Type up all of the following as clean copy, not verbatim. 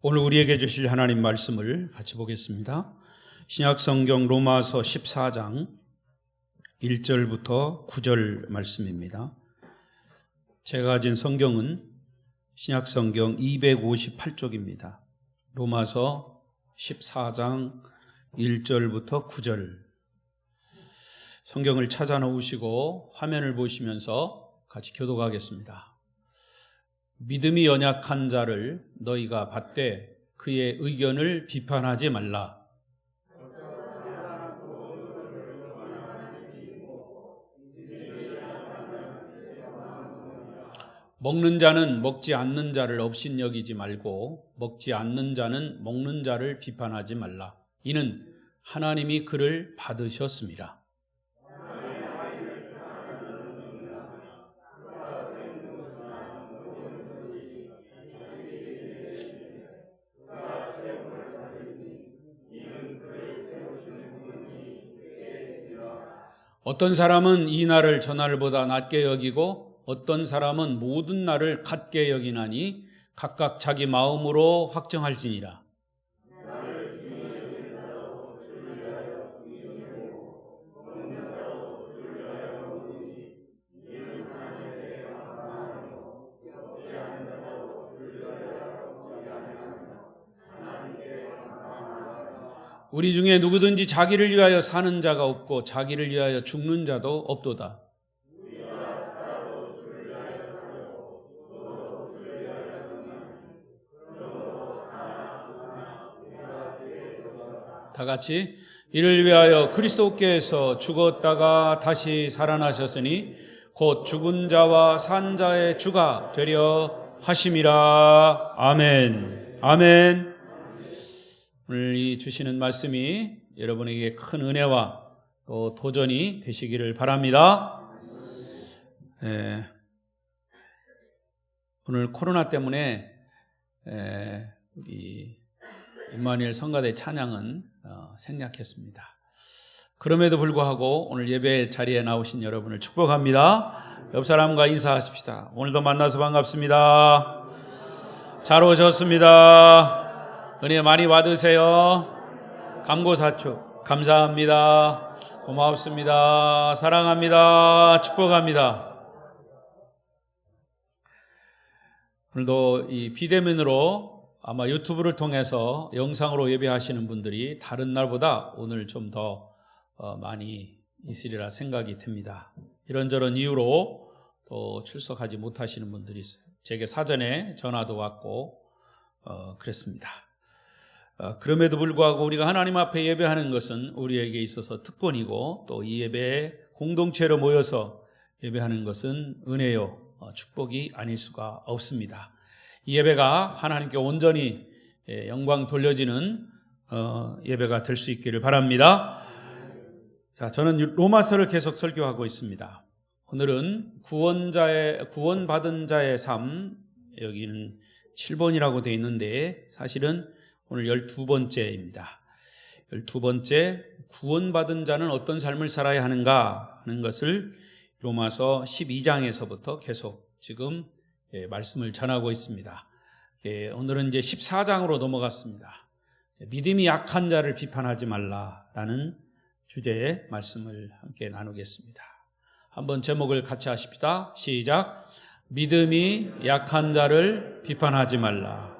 오늘 우리에게 주실 하나님 말씀을 같이 보겠습니다. 신약성경 로마서 14장 1절부터 9절 말씀입니다. 제가 가진 성경은 신약성경 258쪽입니다. 로마서 14장 1절부터 9절. 성경을 찾아 놓으시고 화면을 보시면서 같이 교독하겠습니다. 믿음이 연약한 자를 너희가 받되 그의 의견을 비판하지 말라. 먹는 자는 먹지 않는 자를 업신여기지 말고 먹지 않는 자는 먹는 자를 비판하지 말라. 이는 하나님이 그를 받으셨습니다. 어떤 사람은 이 날을 저 날보다 낮게 여기고 어떤 사람은 모든 날을 같게 여기나니 각각 자기 마음으로 확정할지니라. 우리 중에 누구든지 자기를 위하여 사는 자가 없고 자기를 위하여 죽는 자도 없도다. 다 같이 이를 위하여 그리스도께서 죽었다가 다시 살아나셨으니 곧 죽은 자와 산 자의 주가 되려 하심이라. 아멘. 아멘. 오늘 이 주시는 말씀이 여러분에게 큰 은혜와 또 도전이 되시기를 바랍니다. 오늘 코로나 때문에 우리 임마누엘 성가대 찬양은 생략했습니다. 그럼에도 불구하고 오늘 예배 자리에 나오신 여러분을 축복합니다. 옆 사람과 인사하십시다. 오늘도 만나서 반갑습니다. 잘 오셨습니다. 은혜 많이 받으세요. 감고사축 감사합니다. 고맙습니다. 사랑합니다. 축복합니다. 오늘도 이 비대면으로 아마 유튜브를 통해서 영상으로 예배하시는 분들이 다른 날보다 오늘 좀 더 많이 있으리라 생각이 됩니다. 이런저런 이유로 또 출석하지 못하시는 분들이 있어요. 제게 사전에 전화도 왔고 그랬습니다. 그럼에도 불구하고 우리가 하나님 앞에 예배하는 것은 우리에게 있어서 특권이고 또 이 예배에 공동체로 모여서 예배하는 것은 은혜요 축복이 아닐 수가 없습니다. 이 예배가 하나님께 온전히 영광 돌려지는 예배가 될 수 있기를 바랍니다. 자, 저는 로마서를 계속 설교하고 있습니다. 오늘은 구원받은 자의 삶, 여기는 7번이라고 되어 있는데 사실은 오늘 12번째입니다. 12번째, 구원받은 자는 어떤 삶을 살아야 하는가 하는 것을 로마서 12장에서부터 계속 지금 말씀을 전하고 있습니다. 오늘은 이제 14장으로 넘어갔습니다. 믿음이 약한 자를 비판하지 말라라는 주제의 말씀을 함께 나누겠습니다. 한번 제목을 같이 하십시다. 시작. 믿음이 약한 자를 비판하지 말라.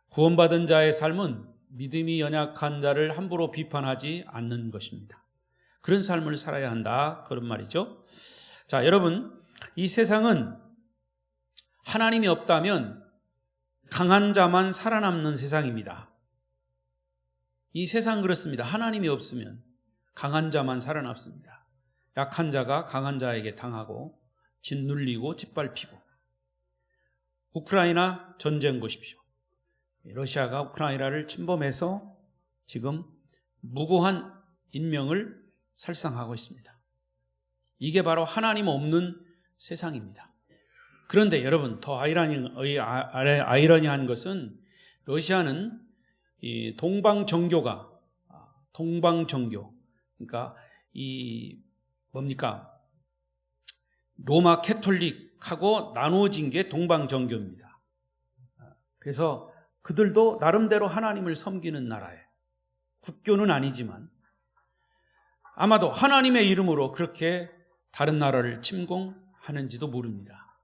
구원받은 자의 삶은 믿음이 연약한 자를 함부로 비판하지 않는 것입니다. 그런 삶을 살아야 한다, 그런 말이죠. 자, 여러분, 이 세상은 하나님이 없다면 강한 자만 살아남는 세상입니다. 이 세상 그렇습니다. 하나님이 없으면 강한 자만 살아남습니다. 약한 자가 강한 자에게 당하고 짓눌리고 짓밟히고. 우크라이나 전쟁 보십시오. 러시아가 우크라이나를 침범해서 지금 무고한 인명을 살상하고 있습니다. 이게 바로 하나님 없는 세상입니다. 그런데 여러분, 더 아이러니한 것은 러시아는 이 동방정교, 그러니까 이 뭡니까? 로마 캐톨릭하고 나누어진 게 동방정교입니다. 그래서 그들도 나름대로 하나님을 섬기는 나라예요. 국교는 아니지만 아마도 하나님의 이름으로 그렇게 다른 나라를 침공하는지도 모릅니다.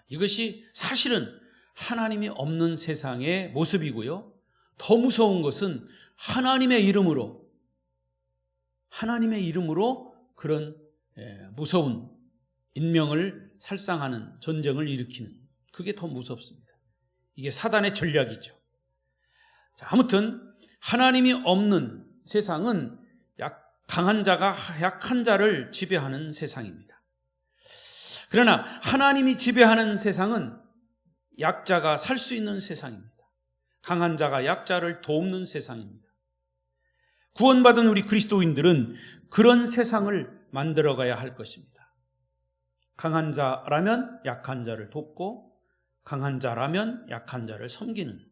이것이 사실은 하나님이 없는 세상의 모습이고요. 더 무서운 것은 하나님의 이름으로 그런 무서운 인명을 살상하는 전쟁을 일으키는, 그게 더 무섭습니다. 이게 사단의 전략이죠. 아무튼 하나님이 없는 세상은 강한 자가 약한 자를 지배하는 세상입니다. 그러나 하나님이 지배하는 세상은 약자가 살 수 있는 세상입니다. 강한 자가 약자를 돕는 세상입니다. 구원받은 우리 그리스도인들은 그런 세상을 만들어가야 할 것입니다. 강한 자라면 약한 자를 돕고, 강한 자라면 약한 자를 섬기는.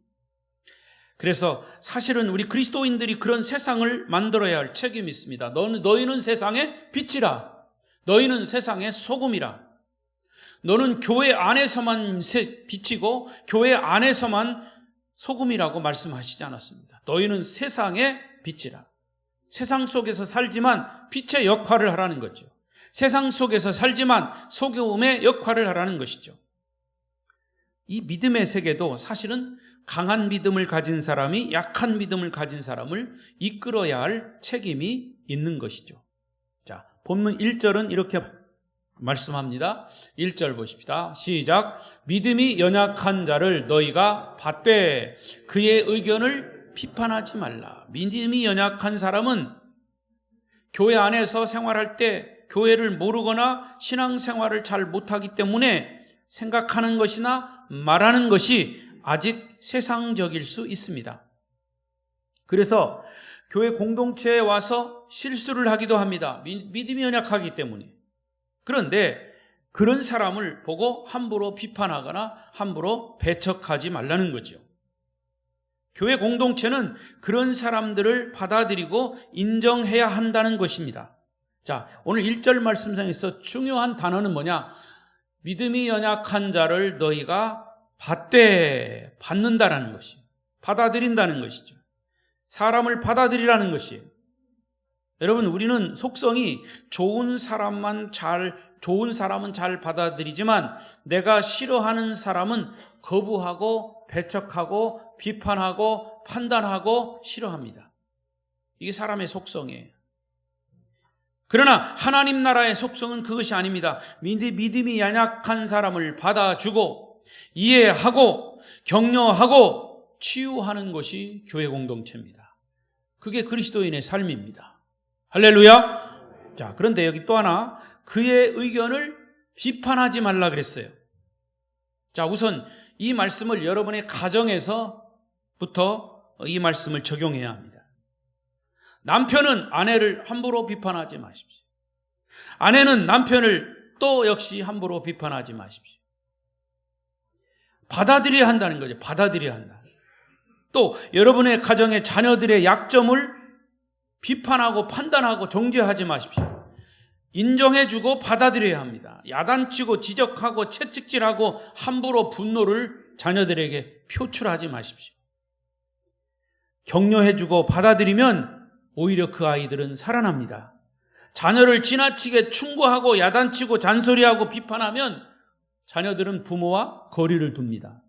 그래서 사실은 우리 그리스도인들이 그런 세상을 만들어야 할 책임이 있습니다. 너희는 세상의 빛이라. 너희는 세상의 소금이라. 너는 교회 안에서만 빛이고 교회 안에서만 소금이라고 말씀하시지 않았습니다. 너희는 세상의 빛이라. 세상 속에서 살지만 빛의 역할을 하라는 거죠. 세상 속에서 살지만 소금의 역할을 하라는 것이죠. 이 믿음의 세계도 사실은 강한 믿음을 가진 사람이 약한 믿음을 가진 사람을 이끌어야 할 책임이 있는 것이죠. 자, 본문 1절은 이렇게 말씀합니다. 1절 보십시다. 시작. 믿음이 연약한 자를 너희가 받되 그의 의견을 비판하지 말라. 믿음이 연약한 사람은 교회 안에서 생활할 때 교회를 모르거나 신앙생활을 잘 못하기 때문에 생각하는 것이나 말하는 것이 아직 세상적일 수 있습니다. 그래서 교회 공동체에 와서 실수를 하기도 합니다. 믿음이 연약하기 때문에. 그런데 그런 사람을 보고 함부로 비판하거나 함부로 배척하지 말라는 거죠. 교회 공동체는 그런 사람들을 받아들이고 인정해야 한다는 것입니다. 자, 오늘 1절 말씀상에서 중요한 단어는 뭐냐? 믿음이 연약한 자를 너희가 받는다라는 것이, 받아들인다는 것이죠. 사람을 받아들이라는 것이에요. 여러분, 우리는 속성이 좋은 사람은 잘 받아들이지만 내가 싫어하는 사람은 거부하고 배척하고 비판하고 판단하고 싫어합니다. 이게 사람의 속성이에요. 그러나 하나님 나라의 속성은 그것이 아닙니다. 믿음이 연약한 사람을 받아주고 이해하고 격려하고 치유하는 것이 교회 공동체입니다. 그게 그리스도인의 삶입니다. 할렐루야. 자, 그런데 여기 또 하나, 그의 의견을 비판하지 말라 그랬어요. 자, 우선 이 말씀을 여러분의 가정에서부터 이 말씀을 적용해야 합니다. 남편은 아내를 함부로 비판하지 마십시오. 아내는 남편을 또 역시 함부로 비판하지 마십시오. 받아들여야 한다는 거죠. 받아들여야 한다. 또 여러분의 가정의 자녀들의 약점을 비판하고 판단하고 정죄하지 마십시오. 인정해주고 받아들여야 합니다. 야단치고 지적하고 채찍질하고 함부로 분노를 자녀들에게 표출하지 마십시오. 격려해주고 받아들이면 오히려 그 아이들은 살아납니다. 자녀를 지나치게 충고하고 야단치고 잔소리하고 비판하면 자녀들은 부모와 거리를 둡니다.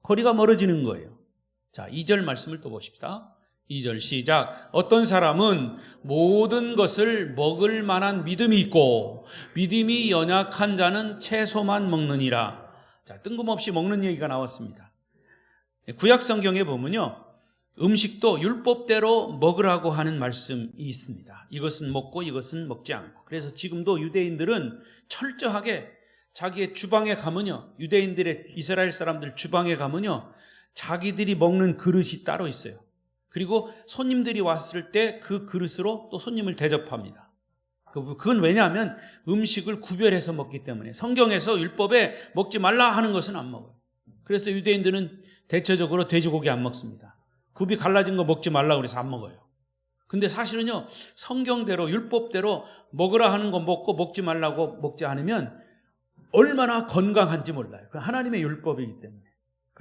거리가 멀어지는 거예요. 자, 2절 말씀을 또 보십시다. 2절 시작. 어떤 사람은 모든 것을 먹을 만한 믿음이 있고 믿음이 연약한 자는 채소만 먹느니라. 자, 뜬금없이 먹는 얘기가 나왔습니다. 구약 성경에 보면요, 음식도 율법대로 먹으라고 하는 말씀이 있습니다. 이것은 먹고 이것은 먹지 않고. 그래서 지금도 유대인들은 철저하게 자기의 주방에 가면요, 유대인들의 이스라엘 사람들 주방에 가면요, 자기들이 먹는 그릇이 따로 있어요. 그리고 손님들이 왔을 때 그 그릇으로 또 손님을 대접합니다. 그건 왜냐하면 음식을 구별해서 먹기 때문에. 성경에서 율법에 먹지 말라 하는 것은 안 먹어요. 그래서 유대인들은 대체적으로 돼지고기 안 먹습니다. 굽이 갈라진 거 먹지 말라 그래서 안 먹어요. 근데 사실은요, 성경대로 율법대로 먹으라 하는 거 먹고 먹지 말라고 먹지 않으면 얼마나 건강한지 몰라요. 그 하나님의 율법이기 때문에.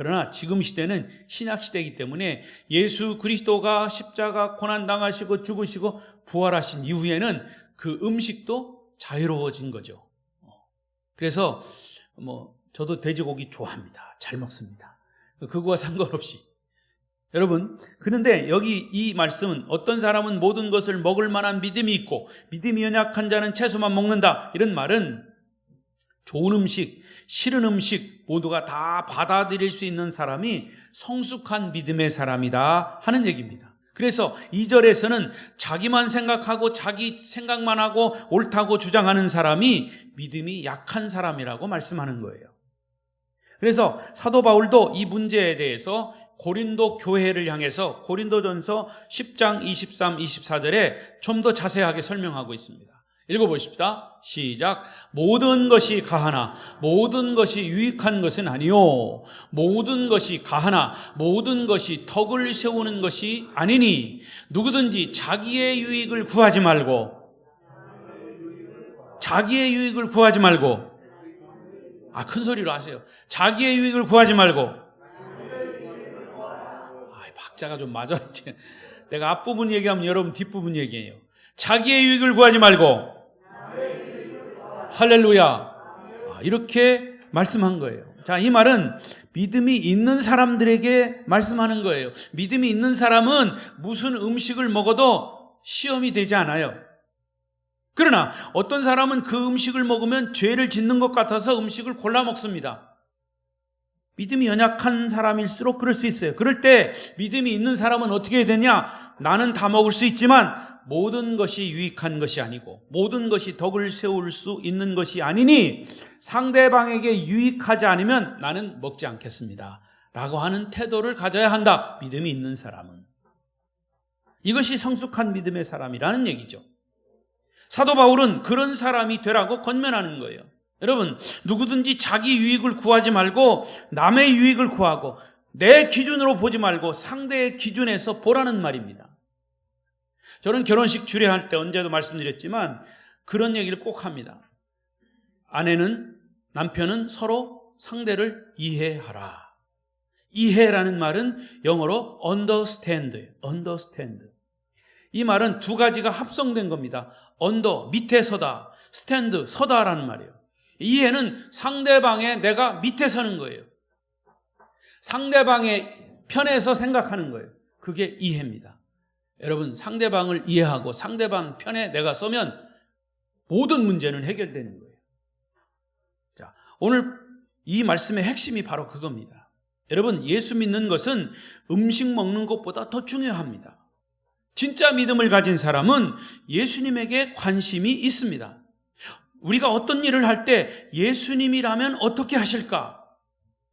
그러나 지금 시대는 신약 시대이기 때문에 예수 그리스도가 십자가 고난당하시고 죽으시고 부활하신 이후에는 그 음식도 자유로워진 거죠. 그래서 저도 돼지고기 좋아합니다. 잘 먹습니다. 그거와 상관없이. 여러분, 그런데 여기 이 말씀은 어떤 사람은 모든 것을 먹을 만한 믿음이 있고 믿음이 연약한 자는 채소만 먹는다, 이런 말은 좋은 음식, 싫은 음식 모두가 다 받아들일 수 있는 사람이 성숙한 믿음의 사람이다 하는 얘기입니다. 그래서 2절에서는 자기만 생각하고 자기 생각만 하고 옳다고 주장하는 사람이 믿음이 약한 사람이라고 말씀하는 거예요. 그래서 사도 바울도 이 문제에 대해서 고린도 교회를 향해서 고린도전서 10장 23, 24절에 좀 더 자세하게 설명하고 있습니다. 읽어보십시다. 시작. 모든 것이 가하나 모든 것이 유익한 것은 아니요, 모든 것이 가하나 모든 것이 덕을 세우는 것이 아니니 누구든지 자기의 유익을 구하지 말고 큰 소리로 하세요. 자기의 유익을 구하지 말고. 박자가 좀 맞아야지. 내가 앞부분 얘기하면 여러분 뒷부분 얘기해요. 자기의 유익을 구하지 말고. 할렐루야. 이렇게 말씀한 거예요. 자, 이 말은 믿음이 있는 사람들에게 말씀하는 거예요. 믿음이 있는 사람은 무슨 음식을 먹어도 시험이 되지 않아요. 그러나 어떤 사람은 그 음식을 먹으면 죄를 짓는 것 같아서 음식을 골라 먹습니다. 믿음이 연약한 사람일수록 그럴 수 있어요. 그럴 때 믿음이 있는 사람은 어떻게 해야 되냐? 나는 다 먹을 수 있지만 모든 것이 유익한 것이 아니고 모든 것이 덕을 세울 수 있는 것이 아니니 상대방에게 유익하지 않으면 나는 먹지 않겠습니다 라고 하는 태도를 가져야 한다, 믿음이 있는 사람은. 이것이 성숙한 믿음의 사람이라는 얘기죠. 사도 바울은 그런 사람이 되라고 권면하는 거예요. 여러분, 누구든지 자기 유익을 구하지 말고 남의 유익을 구하고 내 기준으로 보지 말고 상대의 기준에서 보라는 말입니다. 저는 결혼식 주례할 때 언제도 말씀드렸지만 그런 얘기를 꼭 합니다. 아내는, 남편은 서로 상대를 이해하라. 이해라는 말은 영어로 understand예요. understand. 이 말은 두 가지가 합성된 겁니다. under, 밑에 서다, stand, 서다라는 말이에요. 이해는 상대방의 내가 밑에 서는 거예요. 상대방의 편에서 생각하는 거예요. 그게 이해입니다. 여러분, 상대방을 이해하고 상대방 편에 내가 서면 모든 문제는 해결되는 거예요. 자, 오늘 이 말씀의 핵심이 바로 그겁니다. 여러분, 예수 믿는 것은 음식 먹는 것보다 더 중요합니다. 진짜 믿음을 가진 사람은 예수님에게 관심이 있습니다. 우리가 어떤 일을 할 때 예수님이라면 어떻게 하실까?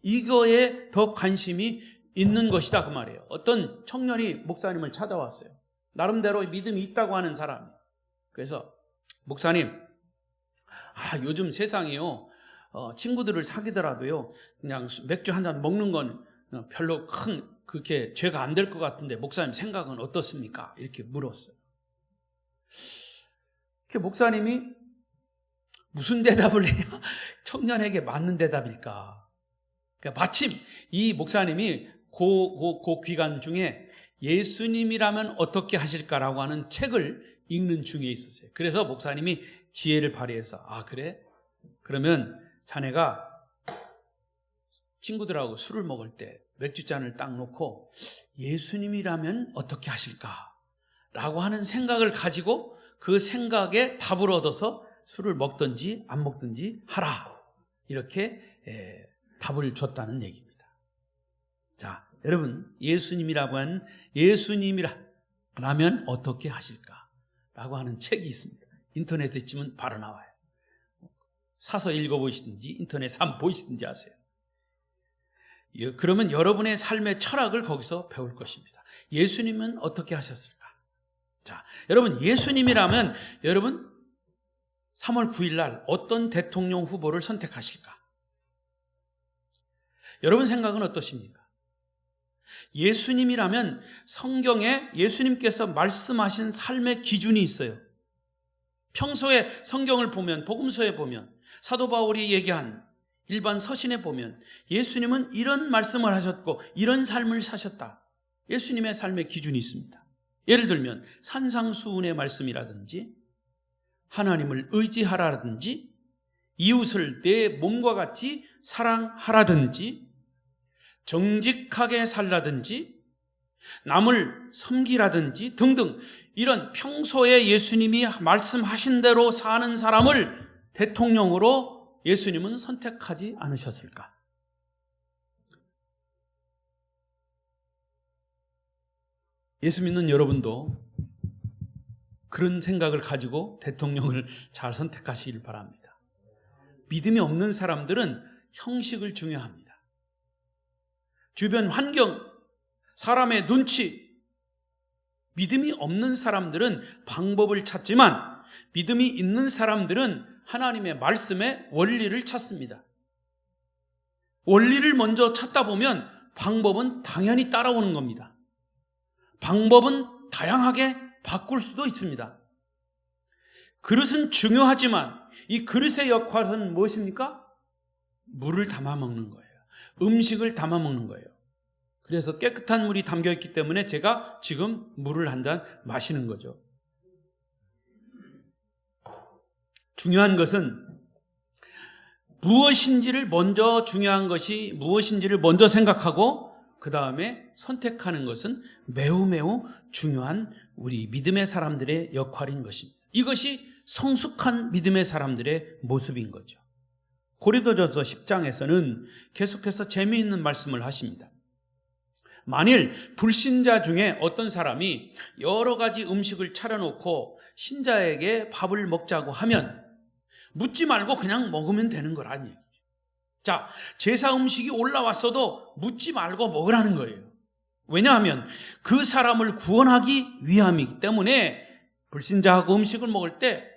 이거에 더 관심이 있는 것이다, 그 말이에요. 어떤 청년이 목사님을 찾아왔어요. 나름대로 믿음이 있다고 하는 사람. 그래서 목사님, 요즘 세상이요, 친구들을 사귀더라도요 그냥 맥주 한 잔 먹는 건 별로 그렇게 죄가 안 될 것 같은데 목사님 생각은 어떻습니까? 이렇게 물었어요. 그 목사님이 무슨 대답을 해야 청년에게 맞는 대답일까? 그러니까 마침 이 목사님이 그 기간 중에 예수님이라면 어떻게 하실까라고 하는 책을 읽는 중에 있었어요. 그래서 목사님이 지혜를 발휘해서 그래? 그러면 자네가 친구들하고 술을 먹을 때 맥주잔을 딱 놓고 예수님이라면 어떻게 하실까라고 하는 생각을 가지고 그 생각에 답을 얻어서 술을 먹든지 안 먹든지 하라, 이렇게 답을 줬다는 얘기입니다. 자, 여러분, 예수님이라면 어떻게 하실까라고 하는 책이 있습니다. 인터넷에 치면 바로 나와요. 사서 읽어보시든지 인터넷에 한번 보시든지 하세요. 그러면 여러분의 삶의 철학을 거기서 배울 것입니다. 예수님은 어떻게 하셨을까? 자, 여러분, 예수님이라면 여러분 3월 9일 날 어떤 대통령 후보를 선택하실까? 여러분 생각은 어떠십니까? 예수님이라면 성경에 예수님께서 말씀하신 삶의 기준이 있어요. 평소에 성경을 보면, 복음서에 보면 사도 바울이 얘기한 일반 서신에 보면 예수님은 이런 말씀을 하셨고 이런 삶을 사셨다. 예수님의 삶의 기준이 있습니다. 예를 들면 산상수훈의 말씀이라든지 하나님을 의지하라든지 이웃을 내 몸과 같이 사랑하라든지 정직하게 살라든지 남을 섬기라든지 등등 이런 평소에 예수님이 말씀하신 대로 사는 사람을 대통령으로 예수님은 선택하지 않으셨을까? 예수 믿는 여러분도 그런 생각을 가지고 대통령을 잘 선택하시길 바랍니다. 믿음이 없는 사람들은 형식을 중요합니다. 주변 환경, 사람의 눈치, 믿음이 없는 사람들은 방법을 찾지만 믿음이 있는 사람들은 하나님의 말씀의 원리를 찾습니다. 원리를 먼저 찾다 보면 방법은 당연히 따라오는 겁니다. 방법은 다양하게 바꿀 수도 있습니다. 그릇은 중요하지만 이 그릇의 역할은 무엇입니까? 물을 담아 먹는 거예요. 음식을 담아 먹는 거예요. 그래서 깨끗한 물이 담겨 있기 때문에 제가 지금 물을 한 잔 마시는 거죠. 중요한 것은 중요한 것이 무엇인지를 먼저 생각하고 그 다음에 선택하는 것은 매우 중요한 우리 믿음의 사람들의 역할인 것입니다. 이것이 성숙한 믿음의 사람들의 모습인 거죠. 고린도전서 10장에서는 계속해서 재미있는 말씀을 하십니다. 만일 불신자 중에 어떤 사람이 여러 가지 음식을 차려놓고 신자에게 밥을 먹자고 하면 묻지 말고 그냥 먹으면 되는 거라는 얘기죠. 자, 제사 음식이 올라왔어도 묻지 말고 먹으라는 거예요. 왜냐하면 그 사람을 구원하기 위함이기 때문에 불신자하고 음식을 먹을 때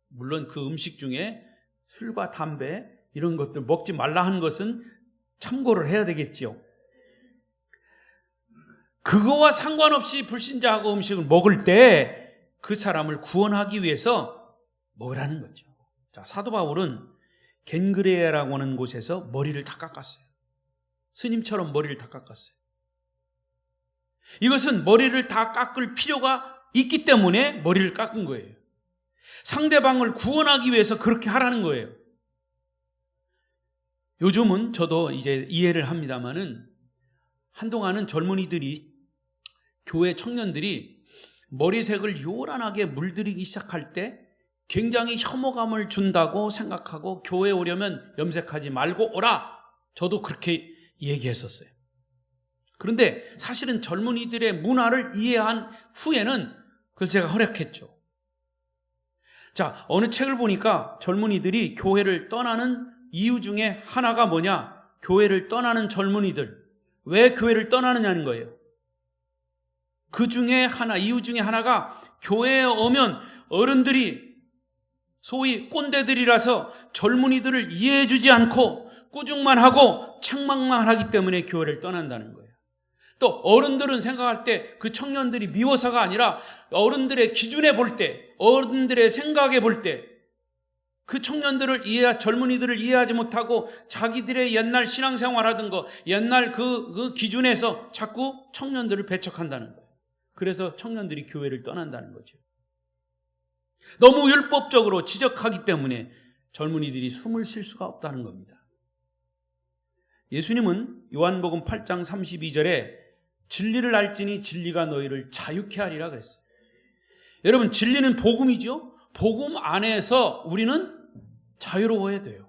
물론 그 음식 중에 술과 담배 이런 것들 먹지 말라 하는 것은 참고를 해야 되겠지요. 그거와 상관없이 불신자하고 음식을 먹을 때 그 사람을 구원하기 위해서 먹으라는 거죠. 자, 사도 바울은 겐그레아라고 하는 곳에서 머리를 다 깎았어요. 스님처럼 머리를 다 깎았어요. 이것은 머리를 다 깎을 필요가 있기 때문에 머리를 깎은 거예요. 상대방을 구원하기 위해서 그렇게 하라는 거예요. 요즘은 저도 이제 이해를 합니다만은 한동안은 젊은이들이 교회 청년들이 머리색을 요란하게 물들이기 시작할 때 굉장히 혐오감을 준다고 생각하고 교회에 오려면 염색하지 말고 오라. 저도 그렇게 얘기했었어요. 그런데 사실은 젊은이들의 문화를 이해한 후에는 그래서 제가 허락했죠. 자, 어느 책을 보니까 젊은이들이 교회를 떠나는 이유 중에 하나가 뭐냐? 교회를 떠나는 젊은이들. 왜 교회를 떠나느냐는 거예요. 그 중에 이유 중에 하나가 교회에 오면 어른들이 소위 꼰대들이라서 젊은이들을 이해해주지 않고 꾸중만 하고 책망만 하기 때문에 교회를 떠난다는 거예요. 또 어른들은 생각할 때 그 청년들이 미워서가 아니라 어른들의 기준에 볼 때, 어른들의 생각에 볼 때 그 젊은이들을 이해하지 못하고 자기들의 옛날 신앙생활하던 거, 옛날 그 기준에서 자꾸 청년들을 배척한다는 거예요. 그래서 청년들이 교회를 떠난다는 거죠. 너무 율법적으로 지적하기 때문에 젊은이들이 숨을 쉴 수가 없다는 겁니다. 예수님은 요한복음 8장 32절에 진리를 알지니 진리가 너희를 자유케 하리라 그랬어요. 여러분, 진리는 복음이죠. 복음 안에서 우리는 자유로워야 돼요.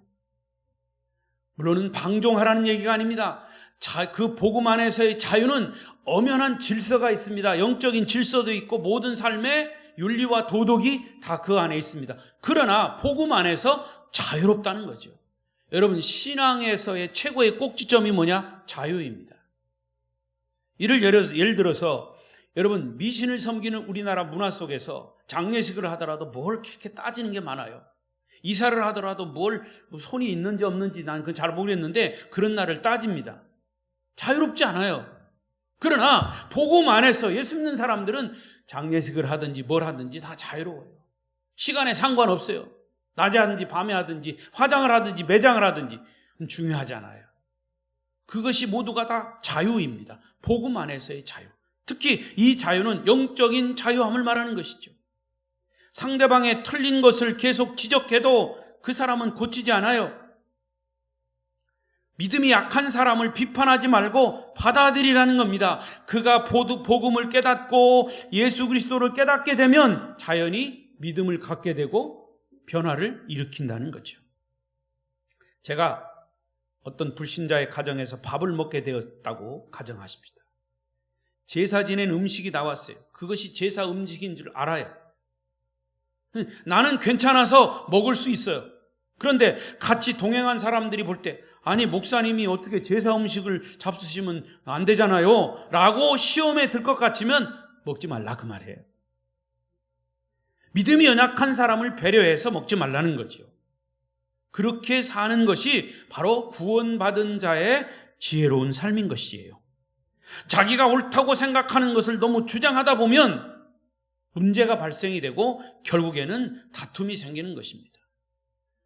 물론은 방종하라는 얘기가 아닙니다. 그 복음 안에서의 자유는 엄연한 질서가 있습니다. 영적인 질서도 있고 모든 삶의 윤리와 도덕이 다 그 안에 있습니다. 그러나 복음 안에서 자유롭다는 거죠. 여러분, 신앙에서의 최고의 꼭지점이 뭐냐? 자유입니다. 예를 들어서 여러분, 미신을 섬기는 우리나라 문화 속에서 장례식을 하더라도 뭘 그렇게 따지는 게 많아요. 이사를 하더라도 뭘 손이 있는지 없는지 난 그건 잘 모르겠는데 그런 날을 따집니다. 자유롭지 않아요. 그러나 복음 안에서 예수 믿는 사람들은 장례식을 하든지 뭘 하든지 다 자유로워요. 시간에 상관없어요. 낮에 하든지 밤에 하든지 화장을 하든지 매장을 하든지 중요하잖아요. 그것이 모두가 다 자유입니다. 복음 안에서의 자유. 특히 이 자유는 영적인 자유함을 말하는 것이죠. 상대방의 틀린 것을 계속 지적해도 그 사람은 고치지 않아요. 믿음이 약한 사람을 비판하지 말고 받아들이라는 겁니다. 그가 복음을 깨닫고 예수 그리스도를 깨닫게 되면 자연히 믿음을 갖게 되고 변화를 일으킨다는 거죠. 제가 어떤 불신자의 가정에서 밥을 먹게 되었다고 가정하십시다. 제사 지낸 음식이 나왔어요. 그것이 제사 음식인 줄 알아요. 나는 괜찮아서 먹을 수 있어요. 그런데 같이 동행한 사람들이 볼 때 아니 목사님이 어떻게 제사 음식을 잡수시면 안 되잖아요 라고 시험에 들 것 같으면 먹지 말라 그 말이에요. 믿음이 연약한 사람을 배려해서 먹지 말라는 거죠. 그렇게 사는 것이 바로 구원받은 자의 지혜로운 삶인 것이에요. 자기가 옳다고 생각하는 것을 너무 주장하다 보면 문제가 발생이 되고 결국에는 다툼이 생기는 것입니다.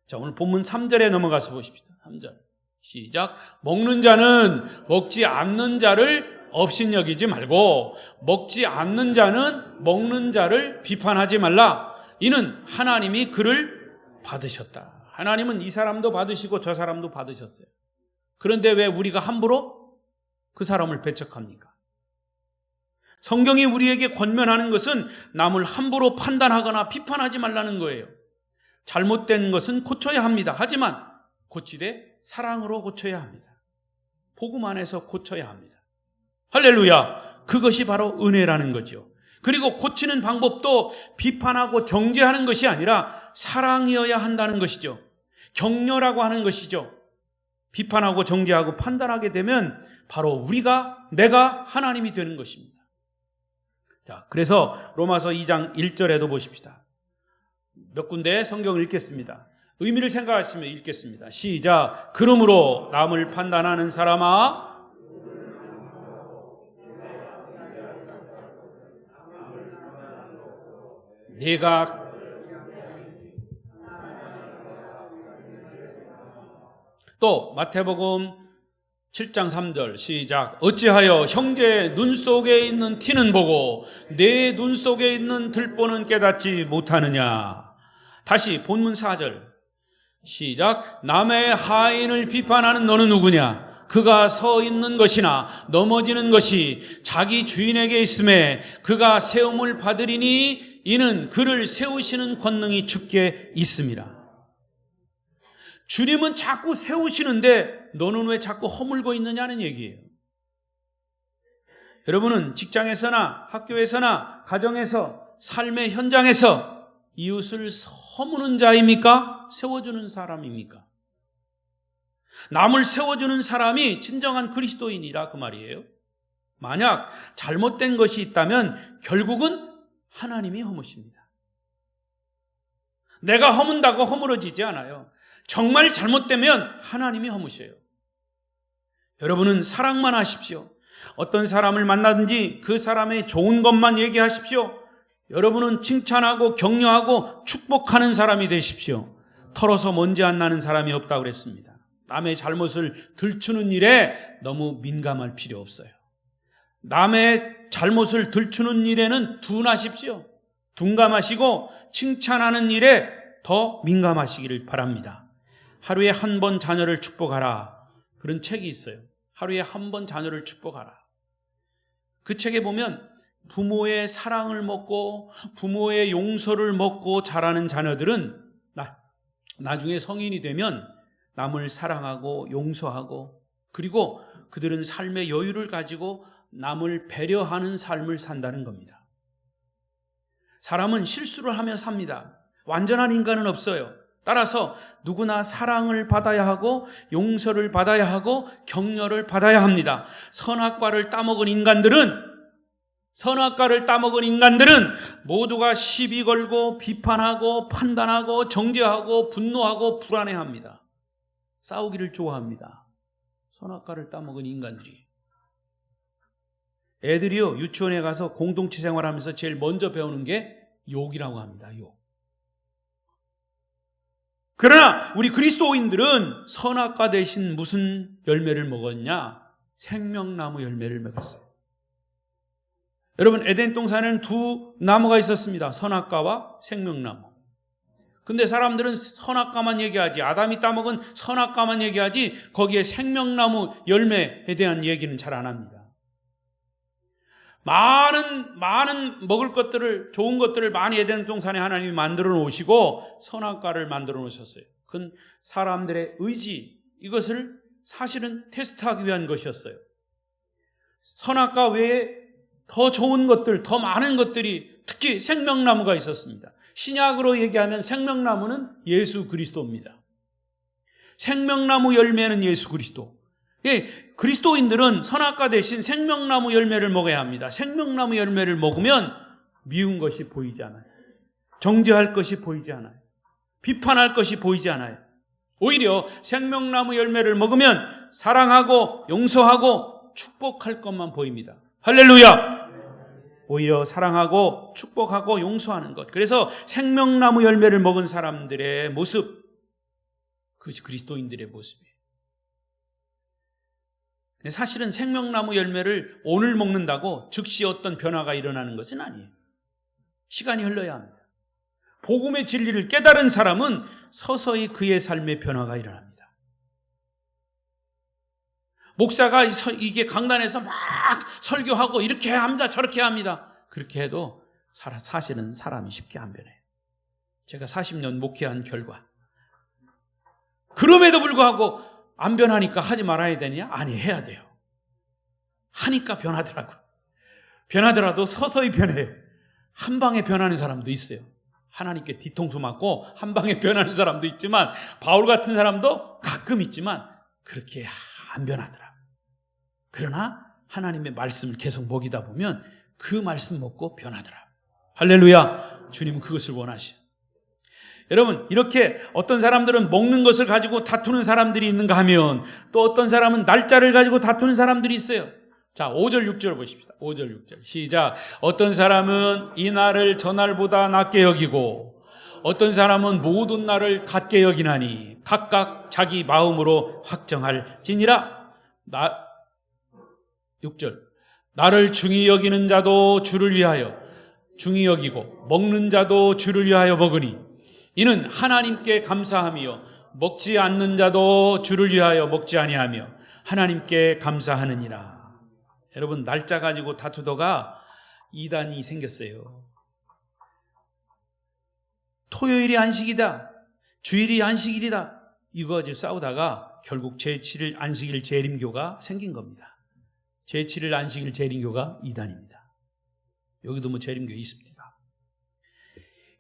자, 오늘 본문 3절에 넘어가서 보십시다. 3절 시작. 먹는 자는 먹지 않는 자를 업신여기지 말고 먹지 않는 자는 먹는 자를 비판하지 말라. 이는 하나님이 그를 받으셨다. 하나님은 이 사람도 받으시고 저 사람도 받으셨어요. 그런데 왜 우리가 함부로 그 사람을 배척합니까? 성경이 우리에게 권면하는 것은 남을 함부로 판단하거나 비판하지 말라는 거예요. 잘못된 것은 고쳐야 합니다. 하지만 고치되 사랑으로 고쳐야 합니다. 복음 안에서 고쳐야 합니다. 할렐루야! 그것이 바로 은혜라는 거죠. 그리고 고치는 방법도 비판하고 정죄하는 것이 아니라 사랑이어야 한다는 것이죠. 격려라고 하는 것이죠. 비판하고 정죄하고 판단하게 되면 바로 우리가, 내가 하나님이 되는 것입니다. 자, 그래서 로마서 2장 1절에도 보십시다. 몇 군데 성경을 읽겠습니다. 의미를 생각하시면 읽겠습니다. 시작. 그러므로 남을 판단하는 사람아 내가 또 마태복음 7장 3절 시작. 어찌하여 형제의 눈 속에 있는 티는 보고 내 눈 속에 있는 들보는 깨닫지 못하느냐. 다시 본문 4절 시작. 남의 하인을 비판하는 너는 누구냐. 그가 서 있는 것이나 넘어지는 것이 자기 주인에게 있음에 그가 세움을 받으리니 이는 그를 세우시는 권능이 주께 있음이라. 주님은 자꾸 세우시는데 너는 왜 자꾸 허물고 있느냐는 얘기예요. 여러분은 직장에서나 학교에서나 가정에서 삶의 현장에서 이웃을 허무는 자입니까? 세워주는 사람입니까? 남을 세워주는 사람이 진정한 그리스도인이라 그 말이에요. 만약 잘못된 것이 있다면 결국은 하나님이 허무십니다. 내가 허문다고 허물어지지 않아요. 정말 잘못되면 하나님이 허무셔요. 여러분은 사랑만 하십시오. 어떤 사람을 만나든지 그 사람의 좋은 것만 얘기하십시오. 여러분은 칭찬하고 격려하고 축복하는 사람이 되십시오. 털어서 먼지 안 나는 사람이 없다고 그랬습니다. 남의 잘못을 들추는 일에 너무 민감할 필요 없어요. 남의 잘못을 들추는 일에는 둔하십시오. 둔감하시고 칭찬하는 일에 더 민감하시기를 바랍니다. 하루에 한 번 자녀를 축복하라. 그런 책이 있어요. 하루에 한 번 자녀를 축복하라. 그 책에 보면 부모의 사랑을 먹고 부모의 용서를 먹고 자라는 자녀들은 나중에 성인이 되면 남을 사랑하고 용서하고 그리고 그들은 삶의 여유를 가지고 남을 배려하는 삶을 산다는 겁니다. 사람은 실수를 하며 삽니다. 완전한 인간은 없어요. 따라서 누구나 사랑을 받아야 하고 용서를 받아야 하고 격려를 받아야 합니다. 선악과를 따먹은 인간들은 모두가 시비 걸고 비판하고 판단하고 정죄하고 분노하고 불안해합니다. 싸우기를 좋아합니다. 선악과를 따먹은 인간들이. 애들이요, 유치원에 가서 공동체 생활하면서 제일 먼저 배우는 게 욕이라고 합니다. 욕. 그러나 우리 그리스도인들은 선악과 대신 무슨 열매를 먹었냐? 생명나무 열매를 먹었어요. 여러분, 에덴 동산에는 두 나무가 있었습니다. 선악과와 생명나무. 근데 사람들은 선악과만 얘기하지, 아담이 따먹은 선악과만 얘기하지, 거기에 생명나무 열매에 대한 얘기는 잘 안 합니다. 많은 먹을 것들을, 좋은 것들을 많이 에덴 동산에 하나님이 만들어 놓으시고 선악과를 만들어 놓으셨어요. 그건 사람들의 의지, 이것을 사실은 테스트하기 위한 것이었어요. 선악과 외에 더 좋은 것들, 더 많은 것들이, 특히 생명나무가 있었습니다. 신약으로 얘기하면 생명나무는 예수 그리스도입니다. 생명나무 열매는 예수 그리스도. 그리스도인들은 선악과 대신 생명나무 열매를 먹어야 합니다. 생명나무 열매를 먹으면 미운 것이 보이지 않아요. 정죄할 것이 보이지 않아요. 비판할 것이 보이지 않아요. 오히려 생명나무 열매를 먹으면 사랑하고 용서하고 축복할 것만 보입니다. 할렐루야! 오히려 사랑하고 축복하고 용서하는 것. 그래서 생명나무 열매를 먹은 사람들의 모습, 그것이 그리스도인들의 모습이에요. 사실은 생명나무 열매를 오늘 먹는다고 즉시 어떤 변화가 일어나는 것은 아니에요. 시간이 흘러야 합니다. 복음의 진리를 깨달은 사람은 서서히 그의 삶의 변화가 일어납니다. 목사가 이게 강단에서 막 설교하고 이렇게 해야 합니다, 저렇게 해야 합니다. 그렇게 해도 사실은 사람이 쉽게 안 변해요. 제가 40년 목회한 결과. 그럼에도 불구하고 안 변하니까 하지 말아야 되냐? 아니, 해야 돼요. 하니까 변하더라고요. 변하더라도 서서히 변해요. 한 방에 변하는 사람도 있어요. 하나님께 뒤통수 맞고 한 방에 변하는 사람도 있지만, 바울 같은 사람도 가끔 있지만 그렇게 안 변하더라고요. 그러나 하나님의 말씀을 계속 먹이다 보면 그 말씀 먹고 변하더라고요. 할렐루야! 주님은 그것을 원하시죠. 여러분, 이렇게 어떤 사람들은 먹는 것을 가지고 다투는 사람들이 있는가 하면, 또 어떤 사람은 날짜를 가지고 다투는 사람들이 있어요. 자, 5절 6절 보십시다. 5절 6절 시작. 어떤 사람은 이 날을 저 날보다 낮게 여기고 어떤 사람은 모든 날을 같게 여기나니 각각 자기 마음으로 확정할지니라. 6절 나를 중히 여기는 자도 주를 위하여 중히 여기고 먹는 자도 주를 위하여 먹으니 이는 하나님께 감사하며 먹지 않는 자도 주를 위하여 먹지 아니하며 하나님께 감사하느니라. 여러분, 날짜 가지고 다투다가 이단이 생겼어요. 토요일이 안식이다, 주일이 안식일이다, 이거 가지고 싸우다가 결국 제7일 안식일 재림교가 생긴 겁니다. 제7일 안식일 재림교가 이단입니다. 여기도 뭐 재림교 있습니다.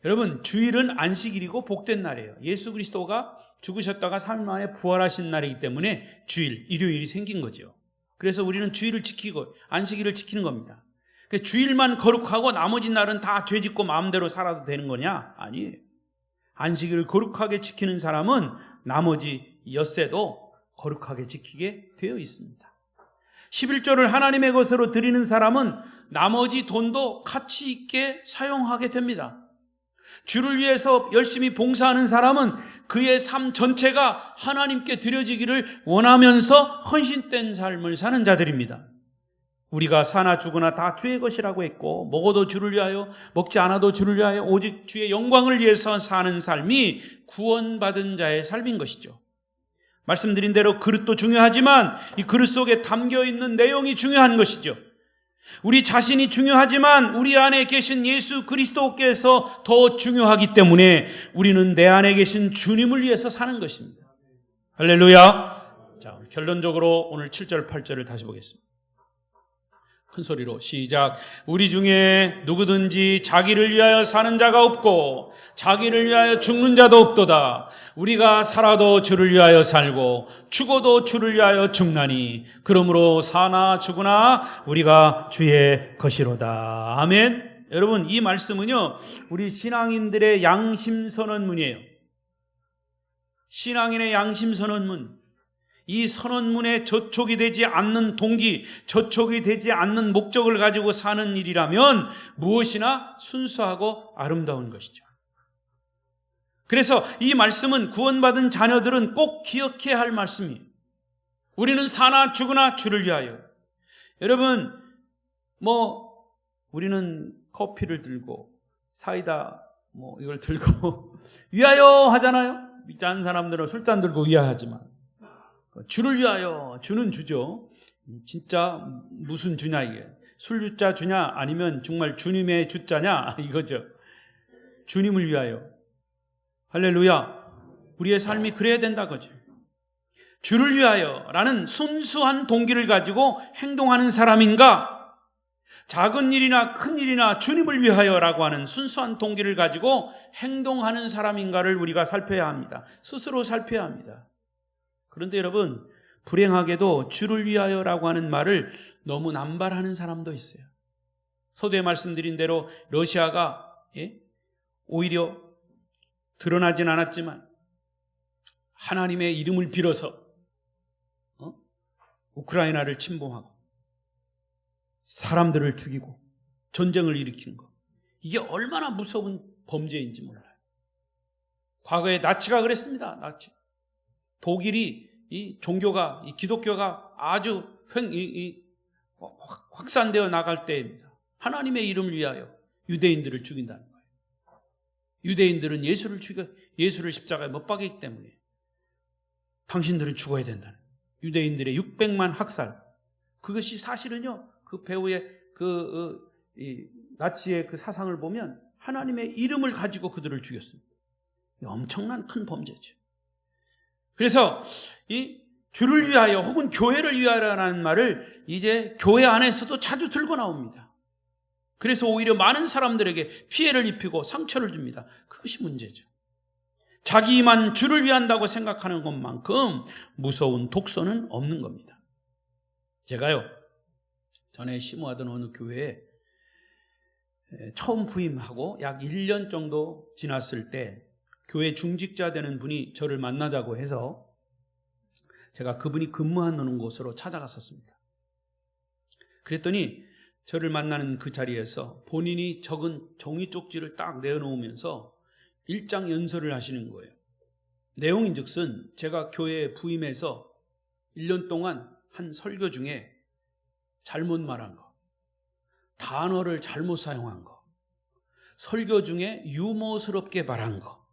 여러분, 주일은 안식일이고 복된 날이에요. 예수 그리스도가 죽으셨다가 3일 만에 부활하신 날이기 때문에 주일, 일요일이 생긴 거죠. 그래서 우리는 주일을 지키고 안식일을 지키는 겁니다. 주일만 거룩하고 나머지 날은 다 죄짓고 마음대로 살아도 되는 거냐? 아니에요. 안식일을 거룩하게 지키는 사람은 나머지 엿새도 거룩하게 지키게 되어 있습니다. 11조를 하나님의 것으로 드리는 사람은 나머지 돈도 가치 있게 사용하게 됩니다. 주를 위해서 열심히 봉사하는 사람은 그의 삶 전체가 하나님께 드려지기를 원하면서 헌신된 삶을 사는 자들입니다. 우리가 사나 죽으나 다 주의 것이라고 했고, 먹어도 주를 위하여, 먹지 않아도 주를 위하여, 오직 주의 영광을 위해서 사는 삶이 구원받은 자의 삶인 것이죠. 말씀드린 대로 그릇도 중요하지만 이 그릇 속에 담겨있는 내용이 중요한 것이죠. 우리 자신이 중요하지만 우리 안에 계신 예수 그리스도께서 더 중요하기 때문에 우리는 내 안에 계신 주님을 위해서 사는 것입니다. 할렐루야. 자, 결론적으로 오늘 7절 8절을 다시 보겠습니다. 큰 소리로 시작. 우리 중에 누구든지 자기를 위하여 사는 자가 없고 자기를 위하여 죽는 자도 없도다. 우리가 살아도 주를 위하여 살고 죽어도 주를 위하여 죽나니 그러므로 사나 죽으나 우리가 주의 것이로다. 아멘. 여러분, 이 말씀은요, 우리 신앙인들의 양심선언문이에요. 신앙인의 양심선언문. 이 선언문에 저촉이 되지 않는 동기, 저촉이 되지 않는 목적을 가지고 사는 일이라면 무엇이나 순수하고 아름다운 것이죠. 그래서 이 말씀은 구원받은 자녀들은 꼭 기억해야 할 말씀이에요. 우리는 사나 죽으나 주를 위하여. 여러분, 우리는 커피를 들고 사이다 이걸 들고 위하여 하잖아요. 짠 사람들은 술잔 들고 위하여하지만 주를 위하여, 주는 주죠. 진짜 무슨 주냐 이게. 술주자 주냐 아니면 정말 주님의 주자냐 이거죠. 주님을 위하여. 할렐루야. 우리의 삶이 그래야 된다 거죠. 주를 위하여라는 순수한 동기를 가지고 행동하는 사람인가, 작은 일이나 큰 일이나 주님을 위하여라고 하는 순수한 동기를 가지고 행동하는 사람인가를 우리가 살펴야 합니다. 스스로 살펴야 합니다. 그런데 여러분, 불행하게도 주를 위하여라고 하는 말을 너무 남발하는 사람도 있어요. 서두에 말씀드린 대로 러시아가 오히려 드러나진 않았지만 하나님의 이름을 빌어서 우크라이나를 침공하고 사람들을 죽이고 전쟁을 일으키는 것, 이게 얼마나 무서운 범죄인지 몰라요. 과거에 나치가 그랬습니다. 나치. 독일이 이 종교가, 이 기독교가 아주 확산되어 나갈 때입니다. 하나님의 이름을 위하여 유대인들을 죽인다는 거예요. 유대인들은 예수를 십자가에 못 박았기 때문에 당신들은 죽어야 된다는 거예요. 유대인들의 600만 학살, 그것이 사실은요, 그 배후의 나치의 그 사상을 보면 하나님의 이름을 가지고 그들을 죽였습니다. 엄청난 큰 범죄죠. 그래서 이 주를 위하여 혹은 교회를 위하여라는 말을 이제 교회 안에서도 자주 들고 나옵니다. 그래서 오히려 많은 사람들에게 피해를 입히고 상처를 줍니다. 그것이 문제죠. 자기만 주를 위한다고 생각하는 것만큼 무서운 독소는 없는 겁니다. 제가요, 전에 심호하던 어느 교회에 처음 부임하고 약 1년 정도 지났을 때 교회 중직자 되는 분이 저를 만나자고 해서 제가 그분이 근무하는 곳으로 찾아갔었습니다. 그랬더니 저를 만나는 그 자리에서 본인이 적은 종이 쪽지를 딱 내어놓으면서 일장 연설을 하시는 거예요. 내용인즉슨 제가 교회에 부임해서 1년 동안 한 설교 중에 잘못 말한 거, 단어를 잘못 사용한 거, 설교 중에 유머스럽게 말한 거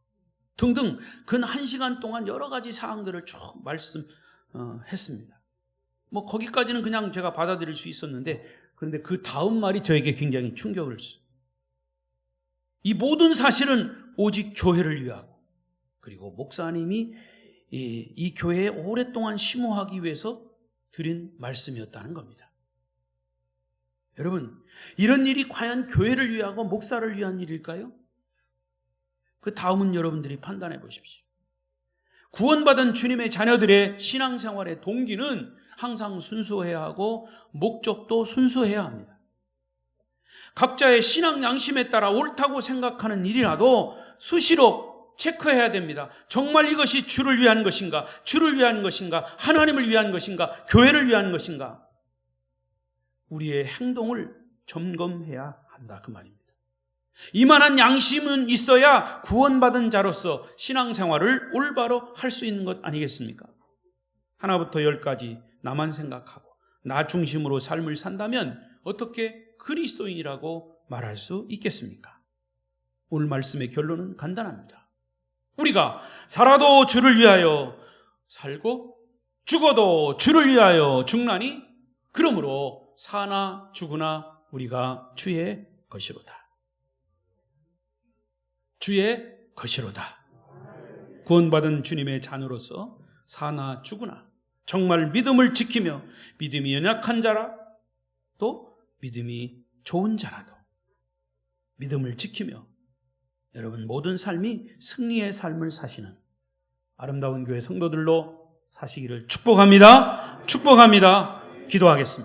등등 근 1시간 동안 여러 가지 사항들을 쭉 말씀했습니다. 거기까지는 그냥 제가 받아들일 수 있었는데, 그런데 그 다음 말이 저에게 굉장히 충격을 줬어요. 이 모든 사실은 오직 교회를 위하고, 그리고 목사님이 이 교회에 오랫동안 심호하기 위해서 드린 말씀이었다는 겁니다. 여러분, 이런 일이 과연 교회를 위하고 목사를 위한 일일까요? 그 다음은 여러분들이 판단해 보십시오. 구원받은 주님의 자녀들의 신앙생활의 동기는 항상 순수해야 하고 목적도 순수해야 합니다. 각자의 신앙 양심에 따라 옳다고 생각하는 일이라도 수시로 체크해야 됩니다. 정말 이것이 주를 위한 것인가, 주를 위한 것인가, 하나님을 위한 것인가, 교회를 위한 것인가, 우리의 행동을 점검해야 한다, 그 말입니다. 이만한 양심은 있어야 구원받은 자로서 신앙생활을 올바로 할 수 있는 것 아니겠습니까? 하나부터 10까지 나만 생각하고 나 중심으로 삶을 산다면 어떻게 그리스도인이라고 말할 수 있겠습니까? 오늘 말씀의 결론은 간단합니다. 우리가 살아도 주를 위하여 살고 죽어도 주를 위하여 죽나니 그러므로 사나 죽으나 우리가 주의 것이로다. 주의 것이로다. 구원받은 주님의 자녀로서 사나 죽으나 정말 믿음을 지키며 믿음이 연약한 자라 또 믿음이 좋은 자라도 믿음을 지키며 여러분 모든 삶이 승리의 삶을 사시는 아름다운 교회 성도들로 사시기를 축복합니다. 축복합니다. 기도하겠습니다.